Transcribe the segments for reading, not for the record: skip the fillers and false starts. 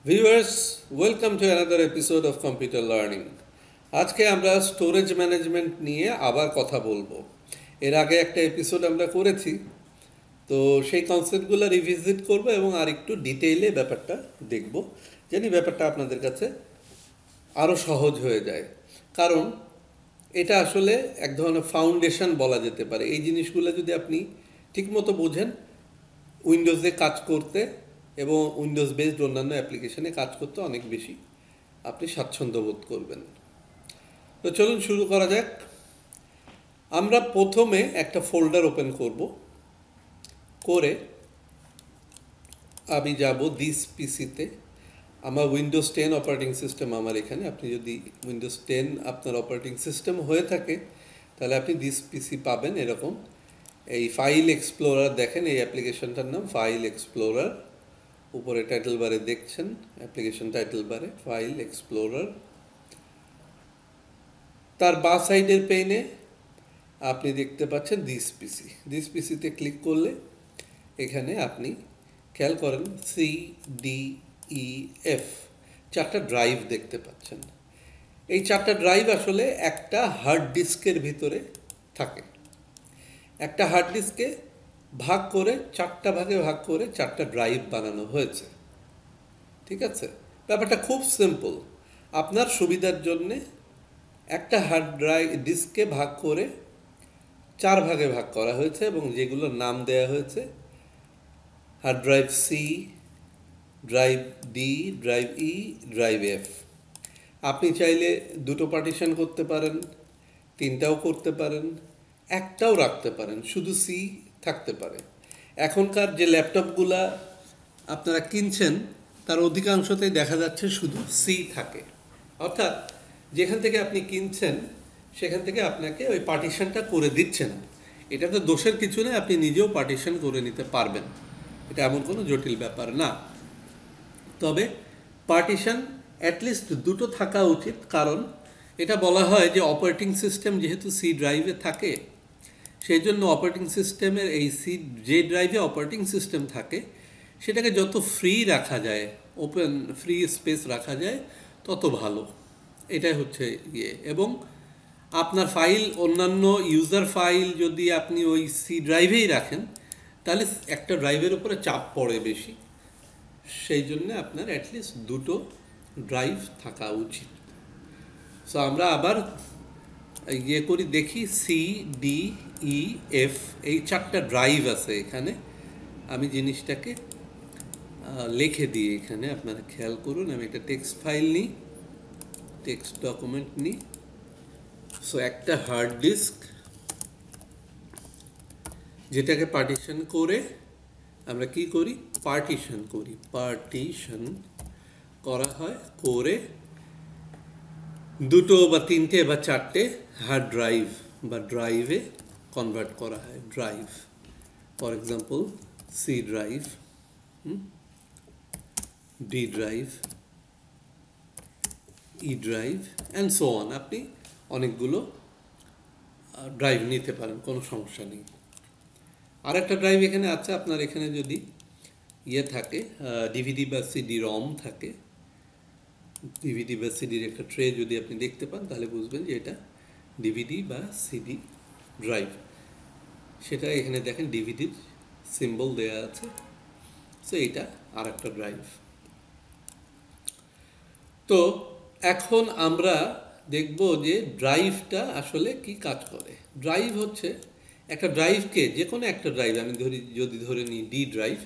Viewers, welcome to another episode of Computer Learning. আজকে আমরা storage management নিয়ে আবার কথা বলবো। এর আগে একটা এপিসোড আমরা করেছি, তো সেই কনসেপ্টগুলো রিভিজিট করব এবং আর একটু ডিটেইলে ব্যাপারটা দেখব, জানি ব্যাপারটা আপনাদের কাছে আরও সহজ হয়ে যায়। কারণ এটা আসলে এক ধরনের ফাউন্ডেশন বলা যেতে পারে। এই জিনিসগুলো যদি আপনি ঠিকমতো বোঝেন, উইন্ডোজে কাজ করতে এবং উইন্ডোজ বেসড অন্যান্য অ্যাপ্লিকেশনে কাজ করতে অনেক বেশি আপনি স্বাচ্ছন্দ্য বোধ করবেন। তো চলুন শুরু করা যাক। আমরা প্রথমে একটা ফোল্ডার ওপেন করে আমি যাব দিস পিসিতে। আমার উইন্ডোজ 10 অপারেটিং সিস্টেম আমার এখানে। আপনি যদি উইন্ডোজ 10 আপনার অপারেটিং সিস্টেম হয়ে থাকে তাহলে আপনি দিস পিসি পাবেন এরকম। এই ফাইল এক্সপ্লোরার দেখেন, এই অ্যাপ্লিকেশনটার নাম ফাইল এক্সপ্লোরার। উপরে টাইটেল বারে দেখছেন, অ্যাপ্লিকেশন টাইটেল বারে ফাইল এক্সপ্লোরার। তার বাঁ সাইডের পেনে আপনি দেখতে পাচ্ছেন দিস পিসি। দিস পিসিতে ক্লিক করলে এখানে আপনি খেয়াল করেন CDEF চারটা ড্রাইভ দেখতে পাচ্ছেন। এই চারটা ড্রাইভ আসলে একটা হার্ড ডিস্কের ভিতরে থাকে। একটা হার্ড ডিস্কে চারটা ভাগে ভাগ করে চারটা ড্রাইভ বানানো হয়েছে। ঠিক আছে, ব্যাপারটা খুব সিম্পল। আপনার সুবিধার জন্যে একটা হার্ড ডিস্কে ভাগ করে চার ভাগে ভাগ করা হয়েছে এবং যেগুলোর নাম দেয়া হয়েছে hard drive C, drive D, drive E, drive F. আপনি চাইলে দুটো পার্টিশন করতে পারেন, তিনটাও করতে পারেন, একটাও রাখতে পারেন, শুধু সি থাকতে পারে। এখনকার যে ল্যাপটপগুলা আপনারা কিনছেন তার অধিকাংশতেই দেখা যাচ্ছে শুধু সি থাকে। অর্থাৎ যেখান থেকে আপনি কিনছেন সেখান থেকে আপনাকে ওই পার্টিশনটা করে দিচ্ছে না। এটা তো দোষের কিছু নেই, আপনি নিজেও পার্টিশন করে নিতে পারবেন, এটা এমন কোনো জটিল ব্যাপার না। তবে পার্টিশন অ্যাটলিস্ট দুটো থাকা উচিত, কারণ এটা বলা হয় যে অপারেটিং সিস্টেম যেহেতু সি ড্রাইভে থাকে, সেই জন্য অপারেটিং সিস্টেমের এই যে ড্রাইভে অপারেটিং সিস্টেম থাকে সেটাকে যত ফ্রি রাখা যায়, ওপেন ফ্রি স্পেস রাখা যায় তত ভালো। এটাই হচ্ছে এবং আপনার ফাইল, অন্যান্য ইউজার ফাইল যদি আপনি ওই সি ড্রাইভেই রাখেন তাহলে একটা ড্রাইভের উপরে চাপ পড়ে বেশি। সেই জন্য আপনার অ্যাটলিস্ট দুটো ড্রাইভ থাকা উচিত। সো আমরা আবার করি, দেখি CDEF এই চারটা ড্রাইভ আছে এখানে। আমি জিনিসটাকে লিখে দিই এখানে, আপনারা খেয়াল করুন। আমি একটা টেক্সট ফাইল নিই, টেক্সট ডকুমেন্ট নিই। সো একটা হার্ড ডিস্ক যেটাকে পার্টিশন করে আমরা কি করি, পার্টিশন করা হয়, করে দুটো বা তিনটে বা চারটে হার্ড ড্রাইভ বা ড্রাইভে কনভার্ট করা হয়। Drive, for example C drive, D drive, E drive and so on. আপনি অনেকগুলো ড্রাইভ নিতে পারেন, কোনো সমস্যা নেই। আর একটা ড্রাইভ এখানে আছে, আপনার এখানে যদি থাকে ডিভিডি বা সিডি রম থাকে, ডিভিডি বা সিডির একটা ট্রে যদি আপনি দেখতে পান তাহলে বুঝবেন যে এটা ডিভিডি বা সিডি ড্রাইভ। সেটা এখানে দেখেন ডিভিডির সিম্বল দেয়া আছে। সো এটা আর একটা ড্রাইভ। তো এখন আমরা দেখব যে ড্রাইভটা আসলে কি কাজ করে। ড্রাইভ হচ্ছে একটা ড্রাইভকে, যে কোনো একটা ড্রাইভ আমি যদি ধরে নিই ডি ড্রাইভ,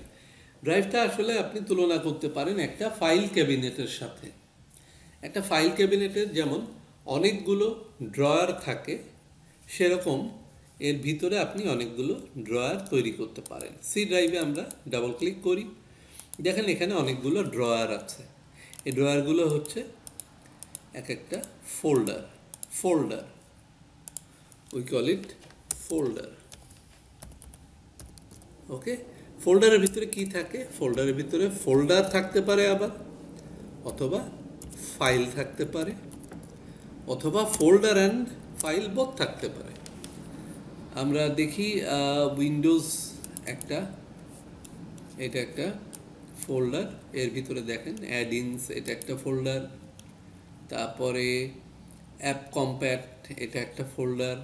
ড্রাইভটা আসলে আপনি তুলনা করতে পারেন একটা ফাইল ক্যাবিনেটের সাথে। একটা ফাইল ক্যাবিনেটের যেমন অনেকগুলো ড্রয়ার থাকে, সেরকম এর ভিতরে আপনি অনেকগুলো ড্রয়ার তৈরি করতে পারেন। সি ড্রাইভে আমরা ডাবল ক্লিক করি, দেখেন এখানে অনেকগুলো ড্রয়ার আছে। এই ড্রয়ারগুলো হচ্ছে এক একটা folder we call it folder. Okay, ফোল্ডারের ভিতরে কি থাকে, ফোল্ডারের ভিতরে ফোল্ডার থাকতে পারে, আবার অথবা ফাইল থাকতে পারে, অথবা ফোল্ডার অ্যান্ড ফাইল বোথ থাকতে পারে। আমরা দেখি উইন্ডোজ এটা একটা ফোল্ডার, এর ভিতরে দেখেন অ্যাডিনস এটা একটা ফোল্ডার, তারপরে অ্যাপ কম্প্যাক্ট এটা একটা ফোল্ডার,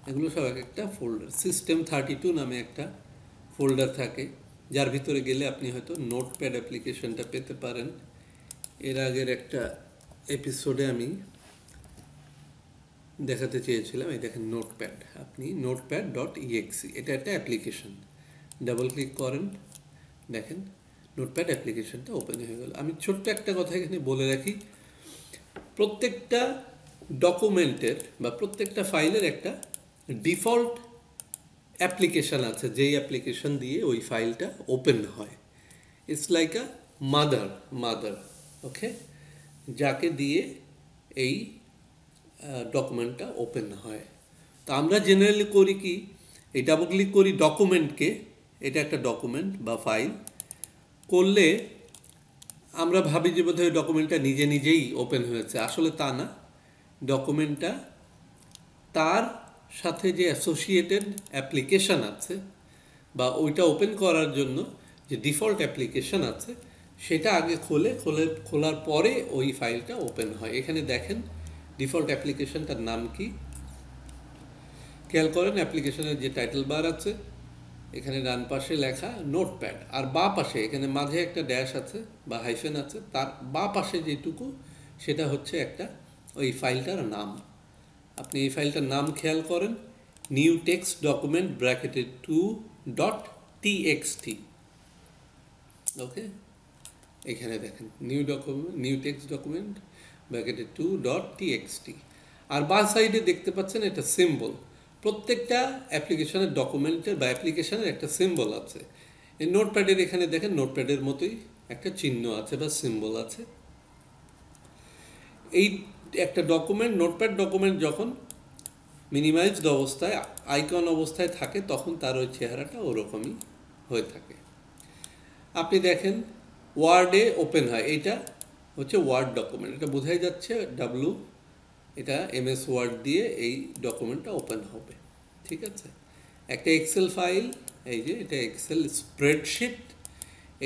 এগুলো সব একটা ফোল্ডার। System32 নামে একটা ফোল্ডার থাকে, যার ভিতরে গেলে আপনি হয়তো নোটপ্যাড অ্যাপ্লিকেশনটা পেতে পারেন। এর আগের একটা এপিসোডে আমি দেখাতে চেয়েছিলাম, এই দেখেন নোটপ্যাড, আপনি notepad.exe এটা একটা অ্যাপ্লিকেশন, ডাবল ক্লিক করেন, দেখেন নোটপ্যাড অ্যাপ্লিকেশনটা ওপেন হয়ে গেল। আমি ছোট্ট একটা কথা এখানে বলে রাখি, প্রত্যেকটা ডকুমেন্টের বা প্রত্যেকটা ফাইলের একটা ডিফল্ট অ্যাপ্লিকেশান আছে, যেই অ্যাপ্লিকেশান দিয়ে ওই ফাইলটা ওপেন হয়। ইটস লাইক আ মাদার, ওকে, যাকে দিয়ে এই ডকুমেন্টটা ওপেন হয়। তো আমরা জেনারেলি করি কি, এই ডাবল ক্লিক করি ডকুমেন্টকে, এটা একটা ডকুমেন্ট বা ফাইল, করলে আমরা ভাবি যে বোধহয় ডকুমেন্টটা নিজে নিজেই ওপেন হয়েছে, আসলে তা না। ডকুমেন্টটা তার সাথে যে অ্যাসোসিয়েটেড অ্যাপ্লিকেশান আছে বা ওইটা ওপেন করার জন্য যে ডিফল্ট অ্যাপ্লিকেশান আছে সেটা আগে খোলার পরে ওই ফাইলটা ওপেন হয়। এখানে দেখেন ডিফল্ট অ্যাপ্লিকেশানটার নাম কি, খেয়াল করেন অ্যাপ্লিকেশনের যে টাইটেল বার আছে এখানে ডান পাশে লেখা নোটপ্যাড, আর বাঁ পাশে এখানে মাঝে একটা ড্যাশ আছে বা হাইফেন আছে, তার বাঁ পাশে যেটুকু সেটা হচ্ছে একটা ওই ফাইলটার নাম। আপনি এই ফাইলটার নাম খেয়াল করেন, new text document bracketed 2.txt, ওকে, এখানে দেখেন new text document bracketed 2.txt, আর বাঁ সাইডে দেখতে পাচ্ছেন এটা সিম্বল। প্রত্যেকটা অ্যাপ্লিকেশনের ডকুমেন্টের বা অ্যাপ্লিকেশনের একটা সিম্বল আছে। এই নোটপ্যাডের এখানে দেখেন নোটপ্যাডের মতোই একটা চিহ্ন আছে বা সিম্বল আছে। এই একটা ডকুমেন্ট, নোটপ্যাড ডকুমেন্ট যখন মিনিমাইজড অবস্থায় আইকন অবস্থায় থাকে তখন তার ওই চেহারাটা ওরকমই হয়ে থাকে। আপনি দেখেন ওয়ার্ডে ওপেন হয়, এটা হচ্ছে ওয়ার্ড ডকুমেন্ট, এটা বোঝাই যাচ্ছে ডাব্লু, এটা MS ওয়ার্ড দিয়ে এই ডকুমেন্টটা ওপেন হবে, ঠিক আছে। একটা এক্সেল ফাইল, এই যে এটা এক্সেল স্প্রেডশিট,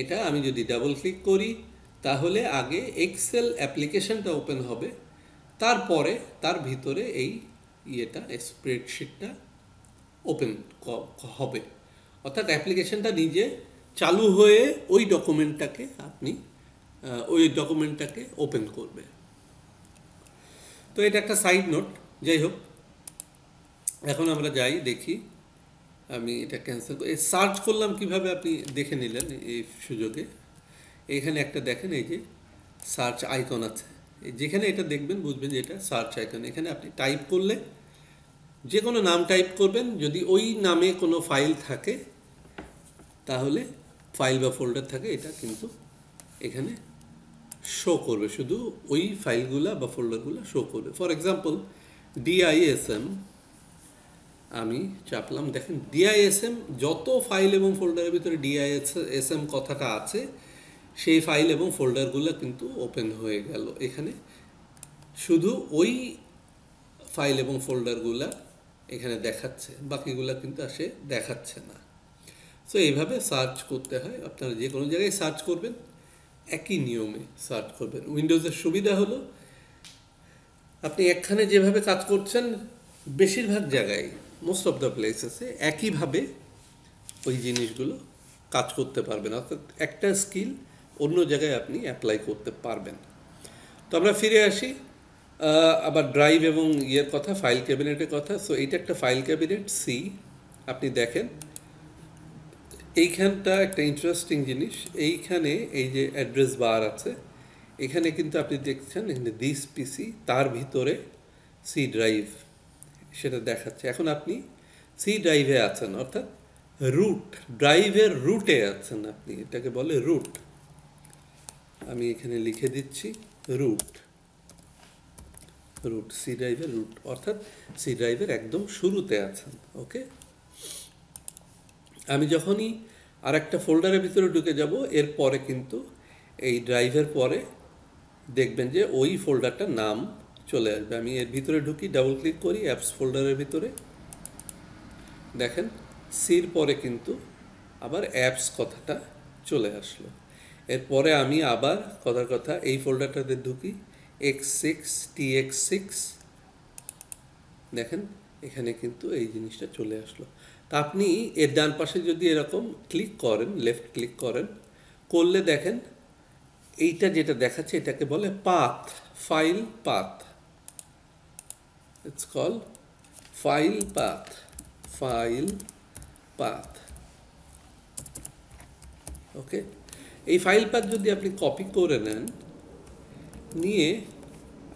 এটা আমি যদি ডাবল ক্লিক করি তাহলে আগে এক্সেল অ্যাপ্লিকেশনটা ওপেন হবে, তারপরে তার ভিতরে এই স্প্রেডশিটটা ওপেন হবে, অর্থাৎ অ্যাপ্লিকেশনটা নিজে চালু হয়ে ওই ডকুমেন্টটাকে ওপেন করবে। তো এটা একটা সাইড নোট। যাই হোক, এখন আমরা যাই দেখি, আমি এটা ক্যান্সেল করি, সার্চ করলাম কিভাবে আপনি দেখে নিলেন এই সুযোগে। এখানে একটা দেখেন এই যে সার্চ আইকন আছে, যেখানে এটা দেখবেন বুঝবেন যে এটা সার্চ আইকন। এখানে আপনি টাইপ করলে যে কোনো নাম টাইপ করবেন, যদি ওই নামে কোনো ফাইল থাকে তাহলে ফাইল বা ফোল্ডার থাকে, এটা কিন্তু এখানে শো করবে, শুধু ওই ফাইলগুলা বা ফোল্ডারগুলো শো করবে। ফর এক্সাম্পল DISM আমি চাপলাম, দেখেন DISM যত ফাইল এবং ফোল্ডারের ভিতরে DISM কথাটা আছে সেই ফাইল এবং ফোল্ডারগুলো কিন্তু ওপেন হয়ে গেল। এখানে শুধু ওই ফাইল এবং ফোল্ডারগুলো এখানে দেখাচ্ছে, বাকিগুলো কিন্তু আসে দেখাচ্ছে না। সো এইভাবে সার্চ করতে হয়, আপনারা যে কোনো জায়গায় সার্চ করবেন একই নিয়মে সার্চ করবেন। উইন্ডোজের সুবিধা হলো আপনি এখানে যেভাবে কাজ করছেন বেশিরভাগ জায়গায়, মোস্ট অফ দ্য প্লেসেসে একইভাবে ওই জিনিসগুলো কাজ করতে পারবেন, অর্থাৎ একটা স্কিল অন্য জায়গায় আপনি অ্যাপ্লাই করতে পারবেন। তো আমরা ফিরে আসি আবার ড্রাইভ এবং কথা, ফাইল ক্যাবিনেটের কথা। সো এইটা একটা ফাইল ক্যাবিনেট সি। আপনি দেখেন এইখানটা একটা ইন্টারেস্টিং জিনিস, এইখানে এই যে অ্যাড্রেস বার আছে এখানে কিন্তু আপনি দেখছেন এখানে দিস পিসি, তার ভিতরে সি ড্রাইভ সেটা দেখাচ্ছে। এখন আপনি সি ড্রাইভে আছেন, অর্থাৎ রুট ড্রাইভের রুটে আছেন আপনি, এটাকে বলে রুট। আমি এখানে লিখে দিচ্ছি রুট, সি ড্রাইভের রুট, অর্থাৎ সি ড্রাইভের একদম শুরুতে আছেন। ওকে, আমি যখনই আর একটা ফোল্ডারের ভিতরে ঢুকে যাব এরপরে কিন্তু এই ড্রাইভের পরে দেখবেন যে ওই ফোল্ডারটার নাম চলে আসবে। আমি এর ভিতরে ঢুকি, ডাবল ক্লিক করি অ্যাপস ফোল্ডারের ভিতরে, দেখেন সির পরে কিন্তু আবার অ্যাপস কথাটা চলে আসলো। এরপরে আমি আবার কথার কথা এই ফোল্ডারটাতে ঢুকি, x6 tx6, দেখেন এখানে কিন্তু এই জিনিসটা চলে আসলো। তা আপনি এর ডান পাশে যদি এরকম ক্লিক করেন, লেফট ক্লিক করেন, করলে দেখেন এইটা যেটা দেখাচ্ছে এটাকে বলে path, file path. It's call file path, file path. Okay, এই ফাইল পাথ যদি আপনি কপি করে নেন, নিয়ে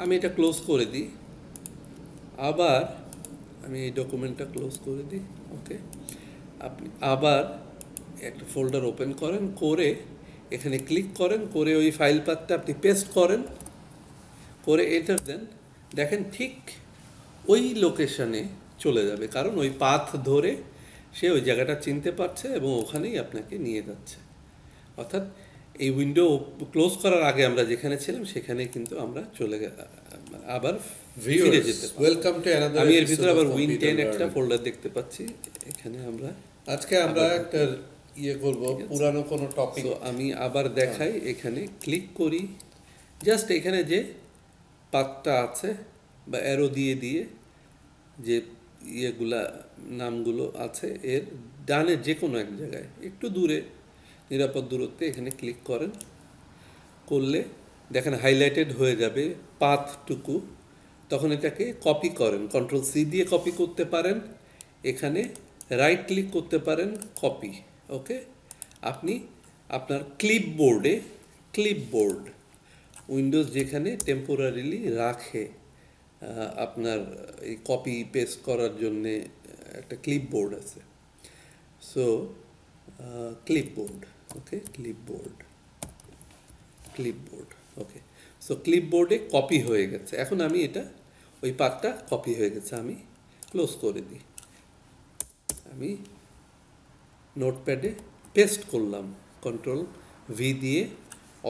আমি এটা ক্লোজ করে দিই, আবার আমি এই ডকুমেন্টটা ক্লোজ করে দিই। ওকে, আপনি আবার একটা ফোল্ডার ওপেন করেন, করে এখানে ক্লিক করেন, করে ওই ফাইল পাথটা আপনি পেস্ট করেন, করে এন্টার দেন, দেখেন ঠিক ওই লোকেশনে চলে যাবে, কারণ ওই পাথ ধরে সে ওই জায়গাটা চিনতে পারছে এবং ওখানেই আপনাকে নিয়ে যাচ্ছে। অর্থাৎ এই উইন্ডো ক্লোজ করার আগে আমরা যেখানে ছিলাম সেখানে কিন্তু আমরা আবার ফিরে যেতে পারি। Welcome to another. আমি এর ভিতরে আবার উইন10 একটা ফোল্ডার দেখতে পাচ্ছি। এখানে আমরা আজকে আমরা একটা করব, পুরানো কোনো টপিক। তো আমি আবার দেখাই, এখানে ক্লিক করি, জাস্ট এখানে যে পাথটা আছে বা অ্যারো দিয়ে দিয়ে যে নামগুলো আছে এর ডানে যে কোনো এক জায়গায় একটু দূরে নিরাপদ দূরত্বে এখানে ক্লিক করেন, করলে দেখেন হাইলাইটেড হয়ে যাবে পাথটুকু। তখন এটাকে কপি করেন, কন্ট্রোল-C দিয়ে কপি করতে পারেন, এখানে রাইট ক্লিক করতে পারেন, কপি। ওকে, আপনি আপনার ক্লিপবোর্ড উইন্ডোজ যেখানে টেম্পোরারিলি রাখে আপনার এই কপি পেস্ট করার জন্যে একটা ক্লিপবোর্ড আছে। সো ক্লিপবোর্ড, ওকে, ক্লিপবোর্ড, ওকে। সো ক্লিপবোর্ডে কপি হয়ে গেছে। এখন আমি এটা ওই পাথটা কপি হয়ে গেছে, আমি ক্লোজ করে দিই। আমি নোটপ্যাডে পেস্ট করলাম Ctrl+V দিয়ে,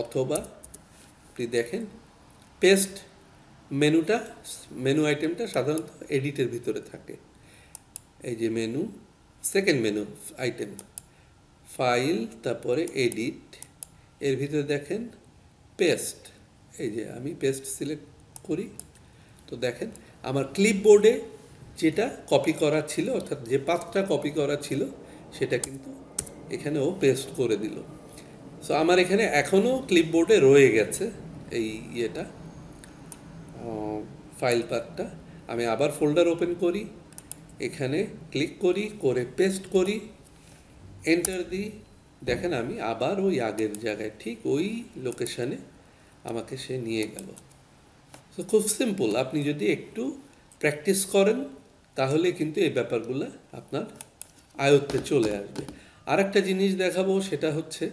অথবা আপনি দেখেন পেস্ট মেনু আইটেমটা সাধারণত এডিটের ভিতরে থাকে। এই যে menu, second menu item, file, তারপরে এডিট, এর ভিতরে দেখেন পেস্ট। এই যে আমি পেস্ট সিলেক্ট করি, তো দেখেন আমার ক্লিপবোর্ডে যেটা কপি করা ছিল, অর্থাৎ যে পাথটা কপি করা ছিল সেটা কিন্তু এখানেও পেস্ট করে দিল। সো আমার এখানে এখনও ক্লিপবোর্ডে রয়ে গেছে এই ফাইল পাথটা। আমি আবার ফোল্ডার ওপেন করি, এখানে ক্লিক করি, করে পেস্ট করি, এন্টার দিই, দেখেন আমি আবার ওই আগের জায়গায় ঠিক ওই লোকেশানে আমাকে সে নিয়ে গেল। তো খুব সিম্পল, আপনি যদি একটু প্র্যাকটিস করেন তাহলে কিন্তু এই ব্যাপারগুলো আপনার আয়ত্তে চলে আসবে। আর একটা জিনিস দেখাবো, সেটা হচ্ছে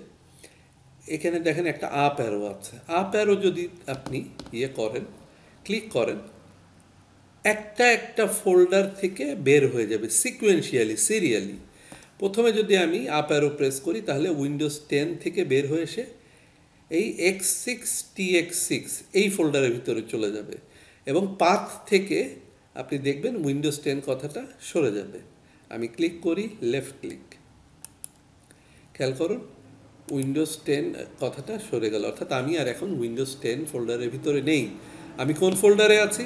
এখানে দেখেন একটা আপ অ্যারো আছে। আপ অ্যারো যদি আপনি করেন, ক্লিক করেন, একটা ফোল্ডার থেকে বের হয়ে যাবে সিরিয়ালি। প্রথমে যদি আমি আপ অ্যারো প্রেস করি তাহলে উইন্ডোজ 10 থেকে বের হয়ে এসে এই x6 tx6 এই ফোল্ডারের ভিতরে চলে যাবে, এবং পাথ থেকে আপনি দেখবেন উইন্ডোজ 10 কথাটা সরে যাবে। আমি ক্লিক করি, লেফট ক্লিক, খেয়াল করুন উইন্ডোজ 10 কথাটা সরে গেল, অর্থাৎ আমি আর এখন উইন্ডোজ 10 ফোল্ডারের ভিতরে নেই। আমি কোন ফোল্ডারে আছি?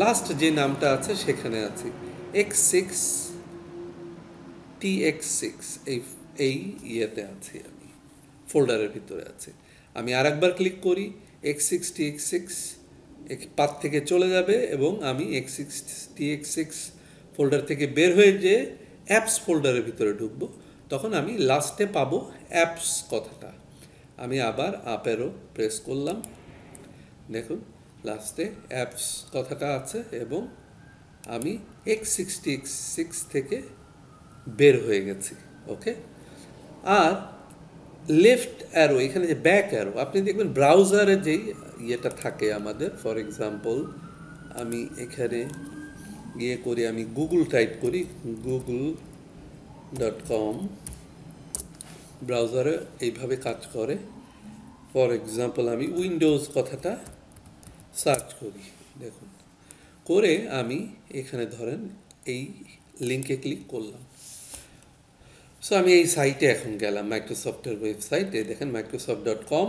লাস্ট যে নামটা আছে সেখানে আছি, x6 tx6 এই ইয়েতে আছি, আমি ফোল্ডারের ভিতরে আছি। আমি আরেকবার ক্লিক করি, x6 tx6 পাথ থেকে চলে যাবে এবং আমি x6 tx6 ফোল্ডার থেকে বের হয়ে যে অ্যাপস ফোল্ডারের ভিতরে ঢুকবো, তখন আমি লাস্টে পাবো অ্যাপস কথাটা। আমি আবার আপ অ্যারো প্রেস করলাম, দেখুন লাস্টে অ্যাপস কথাটা আছে এবং আমি x66 থেকে বের হয়ে গেছি। ওকে, আর লেফট অ্যারো, এখানে যে ব্যাক অ্যারো, আপনি দেখবেন ব্রাউজারে যেই ইয়েটা থাকে আমাদের, ফর এক্সাম্পল আমি এখানে করি, আমি গুগল টাইপ করি, google.com, ব্রাউজারে এইভাবে কাজ করে। ফর এক্সাম্পল আমি উইন্ডোজ কথাটা সার্চ করি, দেখুন, করে আমি এখানে ধরেন এই লিঙ্কে ক্লিক করলাম, সো আমি এই সাইটে এখন গেলাম, মাইক্রোসফটের ওয়েবসাইটে, দেখেন microsoft.com।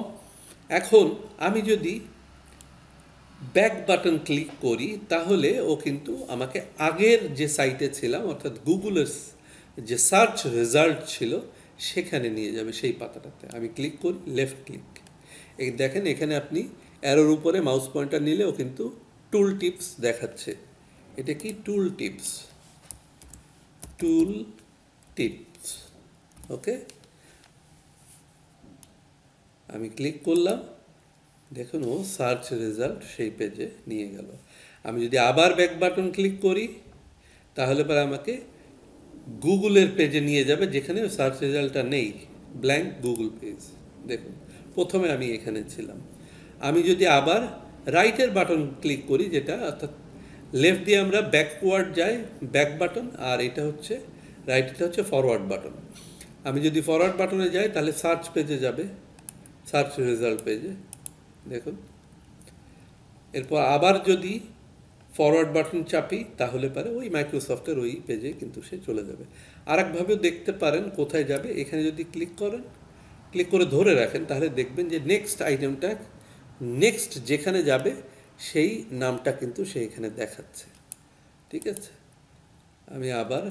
এখন আমি যদি ব্যাক বাটন ক্লিক করি তাহলে ও কিন্তু আমাকে আগের যে সাইটে ছিলাম অর্থাৎ গুগলের যে সার্চ রেজাল্ট ছিল সেখানে নিয়ে যাবে, সেই পাতাটাতে আমি ক্লিক করি, লেফট ক্লিক। এই দেখেন এখানে আপনি অ্যারোর উপরে মাউস পয়েন্টার নিলে ও কিন্তু টুল টিপস দেখাচ্ছে। এটা কি টুল টিপস, টুল টিপস, ওকে। আমি ক্লিক করলাম, দেখুন ও সার্চ রেজাল্ট সেই পেজে নিয়ে গেল। আমি যদি আবার ব্যাক বাটন ক্লিক করি তাহলে পরে আমাকে গুগলের পেজে নিয়ে যাবে যেখানে সার্চ রেজাল্টটা নেই, ব্ল্যাঙ্ক গুগল পেজ। দেখুন প্রথমে আমি এখানে ছিলাম। আমি যদি আবার রাইটের বাটন ক্লিক করি, যেটা অর্থাৎ লেফট দিয়ে আমরা ব্যাকওয়ার্ড যাই, ব্যাক বাটন, আর এটা হচ্ছে রাইটটা হচ্ছে ফরওয়ার্ড বাটন। আমি যদি ফরওয়ার্ড বাটনে যাই তাহলে সার্চ পেজে যাবে, সার্চ রেজাল্ট পেজে, দেখুন। এরপর আবার যদি ফরওয়ার্ড বাটন চাপি তাহলে পারে ওই মাইক্রোসফটের ওই পেজে কিন্তু সে চলে যাবে। আরেকভাবেও দেখতে পারেন কোথায় যাবে, এখানে যদি ক্লিক করেন, ক্লিক করে ধরে রাখেন তাহলে দেখবেন যে নেক্সট আইটেমটা, নেক্সট যেখানে যাবে সেই নামটা কিন্তু সে এখানে দেখাচ্ছে, ঠিক আছে। আমি আবার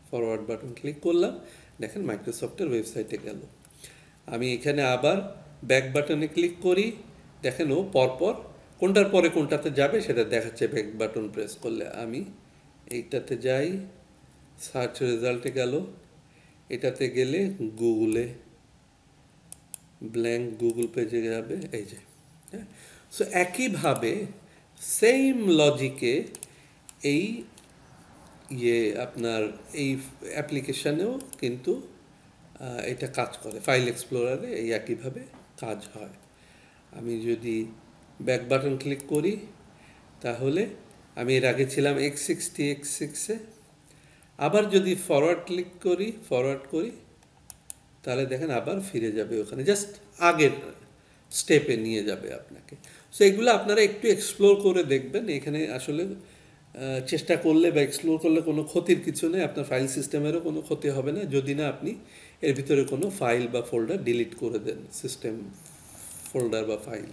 ফরওয়ার্ড বাটন ক্লিক করলাম, দেখেন মাইক্রোসফটের ওয়েবসাইটে গেল। আমি এখানে আবার ব্যাক বাটনে ক্লিক করি, দেখেন ও পরপর কোনটার পরে কোনটাতে যাবে সেটা দেখাচ্ছে ব্যাক বাটন প্রেস করলে। আমি এইটাতে যাই, সার্চ রেজাল্টে গেল, এটাতে গেলে গুগলে, ব্ল্যাঙ্ক গুগল পেজে যাবে, এই যে। হ্যাঁ, সো একইভাবে সেম লজিকে এই আপনার এই অ্যাপ্লিকেশানেও কিন্তু এটা কাজ করে, ফাইল এক্সপ্লোরারে এই একইভাবে কাজ হয়। আমি যদি ব্যাক বাটন ক্লিক করি তাহলে আমি এর আগে ছিলাম x60 আবার যদি ফরওয়ার্ড ক্লিক করি, ফরওয়ার্ড করি, তাহলে দেখেন আবার ফিরে যাবে ওখানে, জাস্ট আগের স্টেপে নিয়ে যাবে আপনাকে। সো এগুলো আপনারা একটু এক্সপ্লোর করে দেখবেন। এখানে আসলে চেষ্টা করলে বা এক্সপ্লোর করলে কোনো ক্ষতির কিছু নেই, আপনার ফাইল সিস্টেমেরও কোনো ক্ষতি হবে না যদি না আপনি এর ভিতরে কোনো ফাইল বা ফোল্ডার ডিলিট করে দেন, সিস্টেম ফোল্ডার বা ফাইল।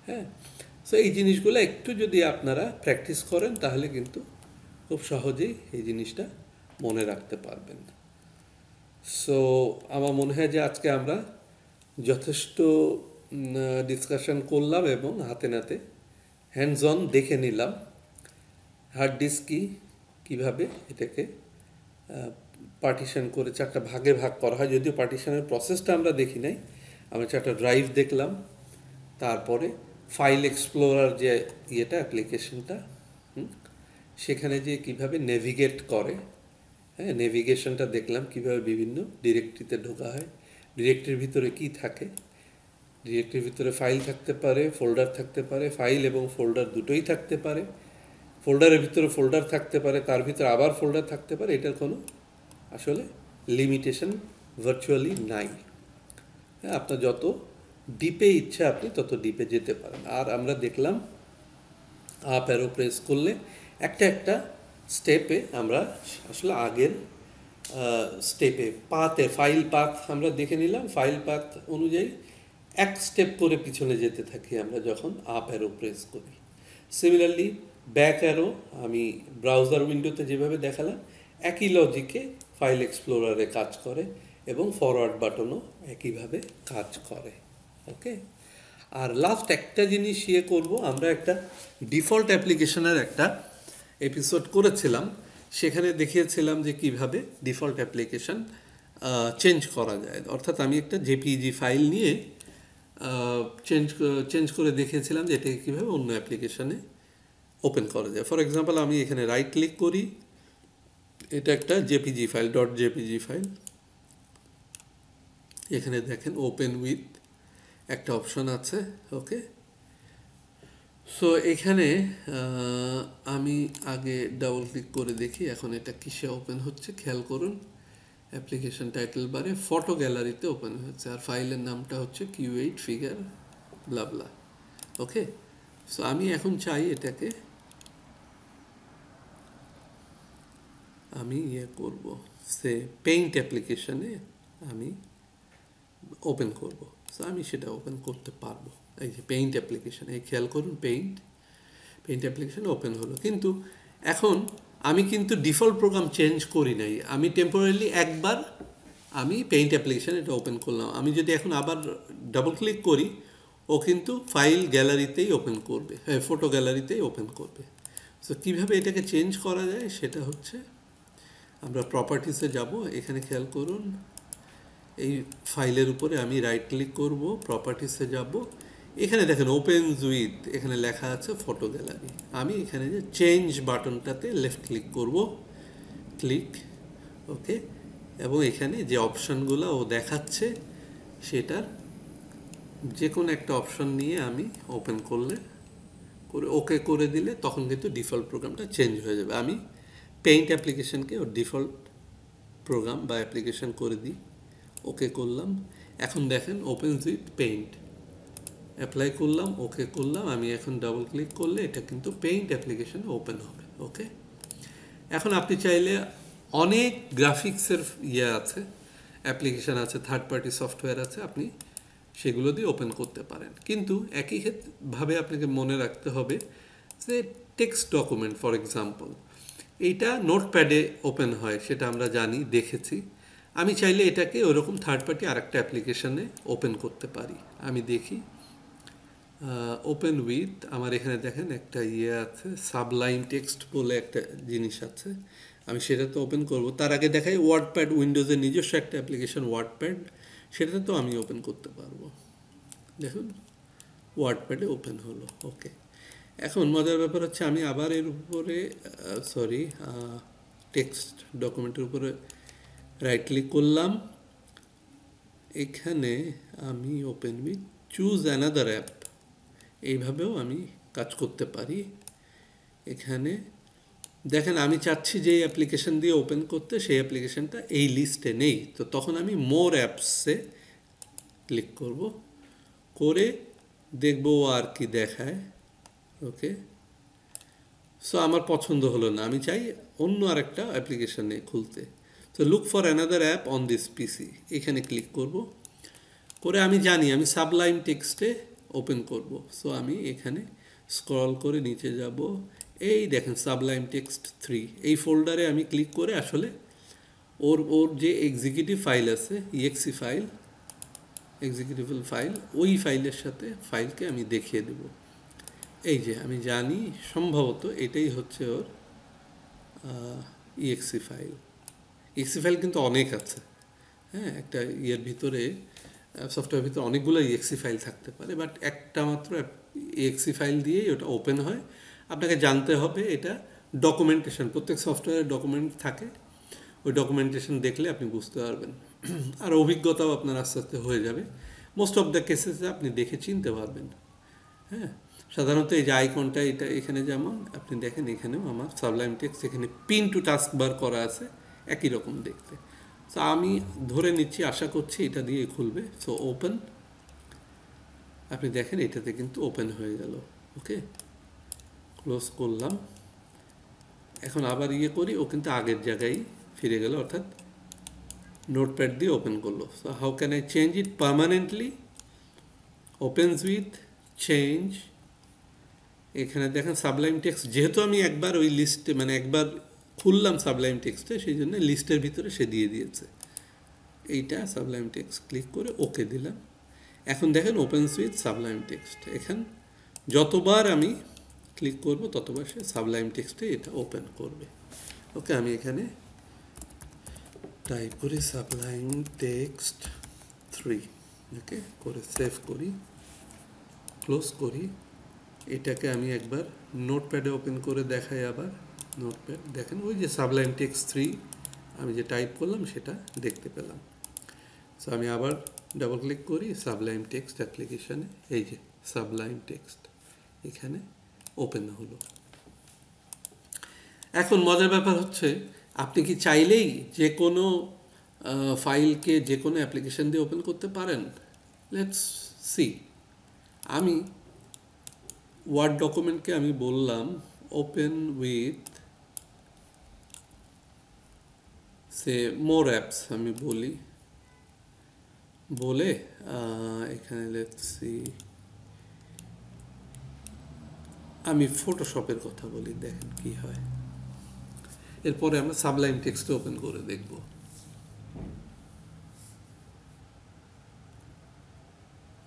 হ্যাঁ, সো এই জিনিসগুলো একটু যদি আপনারা প্র্যাকটিস করেন তাহলে কিন্তু খুব সহজেই এই জিনিসটা মনে রাখতে পারবেন। সো আমার মনে হয় যে আজকে আমরা যথেষ্ট ডিসকাশন করলাম এবং হাতে নাতে হ্যান্ডস অন দেখে নিলাম হার্ড ডিস্ক কি, কীভাবে এটাকে পার্টিশন করে চারটা ভাগে ভাগ করা হয়। যদিও পার্টিশনের প্রসেসটা আমরা দেখি নাই, আমরা চারটা ড্রাইভ দেখলাম, তারপরে ফাইল এক্সপ্লোরার যে ইয়েটা অ্যাপ্লিকেশনটা, সেখানে যে কিভাবে নেভিগেট করে, হ্যাঁ নেভিগেশনটা দেখলাম, কিভাবে বিভিন্ন ডিরেক্টরিতে ঢোকা হয়, ডিরেক্টরির ভিতরে কি থাকে, ডিরেক্টরির ভিতরে ফাইল থাকতে পারে, ফোল্ডার থাকতে পারে, ফাইল এবং ফোল্ডার দুটোই থাকতে পারে, ফোল্ডারের ভিতরে ফোল্ডার থাকতে পারে, তার ভিতরে আবার ফোল্ডার থাকতে পারে, এটার কোনো আসলে লিমিটেশন ভার্চুয়ালি নাই। হ্যাঁ, আপনার যত ডিপে ইচ্ছা আপনি তত ডিপে যেতে পারেন। আর আমরা দেখলাম আপ অ্যারো প্রেস করলে একটা একটা স্টেপে আমরা আসলে আগের স্টেপে পাথে ফাইল পাথ আমরা দেখে নিলাম, ফাইল পাথ অনুযায়ী এক স্টেপ করে পিছনে যেতে থাকি আমরা যখন আপ অ্যারো প্রেস করি। সিমিলারলি ব্যাক অ্যারো আমি ব্রাউজার উইন্ডোতে যেভাবে দেখালাম একই লজিকে ফাইল এক্সপ্লোরারে কাজ করে এবং ফরওয়ার্ড বাটনও একইভাবে কাজ করে, ওকে। আর লাস্ট একটা জিনিস ইয়ে করব, আমরা একটা ডিফল্ট অ্যাপ্লিকেশনের একটা এপিসোড করেছিলাম, সেখানে দেখিয়েছিলাম যে কিভাবে ডিফল্ট অ্যাপ্লিকেশন চেঞ্জ করা যায়। অর্থাৎ আমি একটা জেপিইজি ফাইল নিয়ে চেঞ্জ করে দেখিয়েছিলাম যে এটাকে কীভাবে অন্য অ্যাপ্লিকেশানে ওপেন করা যায়। ফর এক্সাম্পল আমি এখানে রাইট ক্লিক করি, এটা একটা জেপিজি ফাইল, .jpg ফাইল, এখানে দেখেন ওপেন উইথ একটা অপশন আছে, ওকে। সো এখানে আমি আগে ডাবল ক্লিক করে দেখি এখন এটা কিসে ওপেন হচ্ছে, খেয়াল করুন। অ্যাপ্লিকেশন টাইটেল বারে ফটো গ্যালারিতে ওপেন হচ্ছে, আর ফাইলের নামটা হচ্ছে Q8 ফিগার ব্লাবলা, ওকে। সো আমি এখন চাই এটাকে আমি ইয়ে করব, সে পেইন্ট অ্যাপ্লিকেশনে আমি ওপেন করব। সো আমি সেটা ওপেন করতে পারবো। এই যে পেইন্ট অ্যাপ্লিকেশন, এই খেয়াল করুন পেইন্ট অ্যাপ্লিকেশন ওপেন হলো। কিন্তু এখন আমি কিন্তু ডিফল্ট প্রোগ্রাম চেঞ্জ করি নাই, আমি টেম্পোরারিলি একবার আমি পেইন্ট অ্যাপ্লিকেশন এটা ওপেন করলাম। আমি যদি এখন আবার ডাবল ক্লিক করি, ও কিন্তু ফাইল গ্যালারিতেই ওপেন করবে, হ্যাঁ ফটো গ্যালারিতেই ওপেন করবে। সো কীভাবে এটাকে চেঞ্জ করা যায় সেটা হচ্ছে, আমরা প্রপার্টিসে যাব, এখানে খেয়াল করুন এই ফাইলের উপরে আমি রাইট ক্লিক করব, প্রপার্টিসে যাব, এখানে দেখেন ওপেনস উইথ, এখানে লেখা আছে ফটো গ্যালারি। আমি এখানে যে চেঞ্জ বাটনটাতে লেফট ক্লিক করব, ক্লিক, ওকে, এবং এখানে যে অপশানগুলো ও দেখাচ্ছে সেটার যে কোনো একটা অপশন নিয়ে আমি ওপেন করলে ওকে করে দিলে তখন কিন্তু ডিফল্ট প্রোগ্রামটা চেঞ্জ হয়ে যাবে। আমি পেইন্ট অ্যাপ্লিকেশনকে ওর ডিফল্ট প্রোগ্রাম বা অ্যাপ্লিকেশন করে দিই, ওকে করলাম। এখন দেখেন ওপেন উইথ পেইন্ট অ্যাপ্লাই করলাম, ওকে করলাম। আমি এখন ডাবল ক্লিক করলে এটা কিন্তু পেইন্ট অ্যাপ্লিকেশনে ওপেন হবে। ওকে, এখন আপনি চাইলে অনেক গ্রাফিক্সের আছে, অ্যাপ্লিকেশান আছে, থার্ড পার্টি সফটওয়্যার আছে, আপনি সেগুলো দিয়ে ওপেন করতে পারেন। কিন্তু একই ভাবে আপনাকে মনে রাখতে হবে যে টেক্সট ডকুমেন্ট ফর এক্সাম্পল, এইটা নোটপ্যাডে ওপেন হয়, সেটা আমরা জানি, দেখেছি। আমি চাইলে এটাকে ওরকম থার্ড পার্টি আরেকটা অ্যাপ্লিকেশানে ওপেন করতে পারি। আমি দেখি ওপেন উইথ, আমার এখানে দেখেন একটা আছে, সাবলাইম টেক্সট বলে একটা জিনিস আছে, আমি সেটা তো ওপেন করব। তার আগে দেখাই ওয়ার্ডপ্যাড, উইন্ডোজের নিজস্ব একটা অ্যাপ্লিকেশন ওয়ার্ডপ্যাড, সেটা তো আমি ওপেন করতে পারবো। দেখুন ওয়ার্ডপ্যাডে ওপেন হলো। ওকে, এখন মজার ব্যাপার হচ্ছে আমি আবার এর উপরে টেক্সট ডকুমেন্টের উপরে রাইট ক্লিক করলাম, এখানে আমি open with choose another app, এইভাবেও আমি কাজ করতে পারি। এখানে দেখেন আমি চাচ্ছি যে অ্যাপ্লিকেশন দিয়ে ওপেন করতে, সেই অ্যাপ্লিকেশনটা এই লিস্টে নেই, তো তখন আমি মোর অ্যাপসে ক্লিক করব, করে দেখব আর কি দেখায়। ওকে, সো আমার পছন্দ হলো না, আমি চাই অন্য আরেকটা অ্যাপ্লিকেশনে খুলতে। তো look for another app on this পিসি, এখানে ক্লিক করব, করে আমি জানি আমি সাবলাইম টেক্সটে ওপেন করব। সো আমি এখানে স্ক্রল করে নিচে যাব, এই দেখেন সাবলাইম টেক্সট 3, এই ফোল্ডারে আমি ক্লিক করে আসলে ওর যে এক্সিকিউটিভ ফাইল আছে, ইএক্সি ফাইল, এক্সিকিউটিভ ফাইল, ওই ফাইলের সাথে ফাইলকে আমি দেখিয়ে দেব। এই যে আমি জানি সম্ভবত এটাই হচ্ছে ওর ইএক্সি ফাইল। ইএক্সি ফাইল কিন্তু অনেক আছে, হ্যাঁ, একটা ইয়ের ভিতরে, সফটওয়্যার ভিতরে অনেকগুলো ইএক্সি ফাইল থাকতে পারে, বাট একটা মাত্র ইএক্সি ফাইল দিয়েই ওটা ওপেন হয়। আপনাকে জানতে হবে এটা ডকুমেন্টেশন, প্রত্যেক সফটওয়্যারের ডকুমেন্ট থাকে, ওই ডকুমেন্টেশন দেখলে আপনি বুঝতে পারবেন, আর অভিজ্ঞতাও আপনার আস্তে আস্তে হয়ে যাবে। মোস্ট অফ দ্য কেসেসে আপনি দেখে চিনতে পারবেন। হ্যাঁ, সাধারণত এই যে আইকনটা, এটা এখানে যেমন আপনি দেখেন, এখানেও আমার সাবলাইম টেক্সট এখানে পিন টু টাস্ক বার করা আছে, একই রকম দেখতে। সো আমি ধরে নিচ্ছি, আশা করছি এটা দিয়ে খুলবে। সো ওপেন, আপনি দেখেন এটাতে কিন্তু ওপেন হয়ে গেল। ওকে, ক্লোজ করলাম। এখন আবার করি, ও কিন্তু আগের জায়গায় ফিরে গেল, অর্থাৎ নোটপ্যাড দিয়ে ওপেন করলো। So how can I change it permanently? Opens with change, এখানে দেখেন সাবলাইম টেক্সট, যেহেতু আমি একবার ওই লিস্টে, মানে একবার খুললাম সাবলাইম টেক্সটে, সেই জন্য লিস্টের ভিতরে সে দিয়ে দিয়েছে এইটা সাবলাইম টেক্সট। ক্লিক করে ওকে দিলাম। এখন দেখেন ওপেনস উইথ সাবলাইম টেক্সট, এখান যতবার আমি ক্লিক করব ততবার সে সাবলাইম টেক্সটে এটা ওপেন করবে। ওকে, আমি এখানে টাইপ করি সাবলাইম টেক্সট 3, ওকে করে সেভ করি, ক্লোজ করি। এটাকে আমি একবার নোটপ্যাডে ওপেন করে দেখাই, আবার নোটপ্যাড দেখেন ওই যে সাবলাইম টেক্সট 3 আমি যে টাইপ করলাম সেটা দেখতে পেলাম। সো আমি আবার ডাবল ক্লিক করি সাবলাইম টেক্সট অ্যাপ্লিকেশানে, এই যে সাবলাইম টেক্সট এখানে ওপেন হলো। এখন মজার ব্যাপার হচ্ছে, আপনি কি চাইলেই যে কোনো ফাইলকে যে কোনো অ্যাপ্লিকেশান দিয়ে ওপেন করতে পারেন? Let's see. আমি ওয়ার্ড ডকুমেন্টকে আমি বললাম open with say more apps আমি বলে এখানে লেটস সি, আমি ফটোশপের কথা বলি, দেখেন কি হয়। এরপরে আমরা সাবলাইম টেক্সট ওপেন করে দেখব।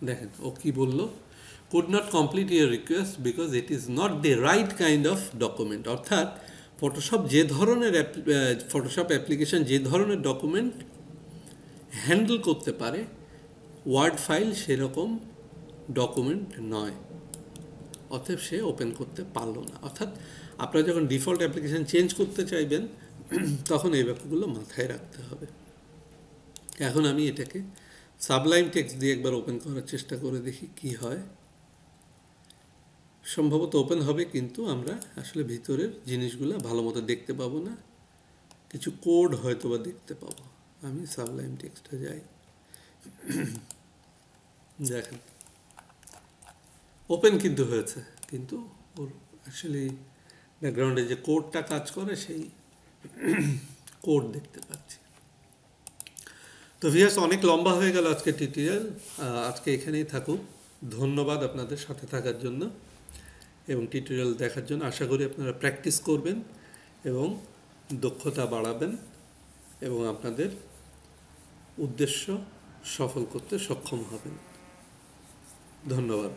দেখেন ও কি বলল, could not complete your request because it is not the right kind of document. অর্থাৎ ফটোশপ অ্যাপ্লিকেশন যে ধরনের ডকুমেন্ট হ্যান্ডেল করতে পারে, ওয়ার্ড ফাইল সেরকম ডকুমেন্ট নয়, অতএব সে ওপেন করতে পারলো না। অর্থাৎ আপনারা যখন ডিফল্ট অ্যাপ্লিকেশন চেঞ্জ করতে চাইবেন তখন এই ব্যাপারগুলো মাথায় রাখতে হবে। এখন আমি এটাকে সাবলাইম টেক্সট দিয়ে একবার ওপেন করার চেষ্টা করে দেখি কি হয়। সম্ভবত ওপেন হবে, কিন্তু আমরা আসলে ভিতরের জিনিসগুলো ভালো মতো দেখতে পাবো না, কিছু কোড হয়তো বা দেখতে পাবো। আমি সাবলাইম টেক্সটে যাই, দেখেন ওপেন কিন্তু হয়েছে, কিন্তু ওর আসলে ব্যাকগ্রাউন্ডে যে কোডটা কাজ করে সেই কোড দেখতে পাচ্ছি। তো ভিউয়ার্স, অনেক লম্বা হয়ে গেল আজকে টিউটোরিয়াল, আজকে এখানেই থাকুক। ধন্যবাদ আপনাদের সাথে থাকার জন্য এবং টিউটোরিয়াল দেখার জন্য। আশা করি আপনারা প্র্যাকটিস করবেন এবং দক্ষতা বাড়াবেন এবং আপনাদের উদ্দেশ্য সফল করতে সক্ষম হবেন। ধন্যবাদ।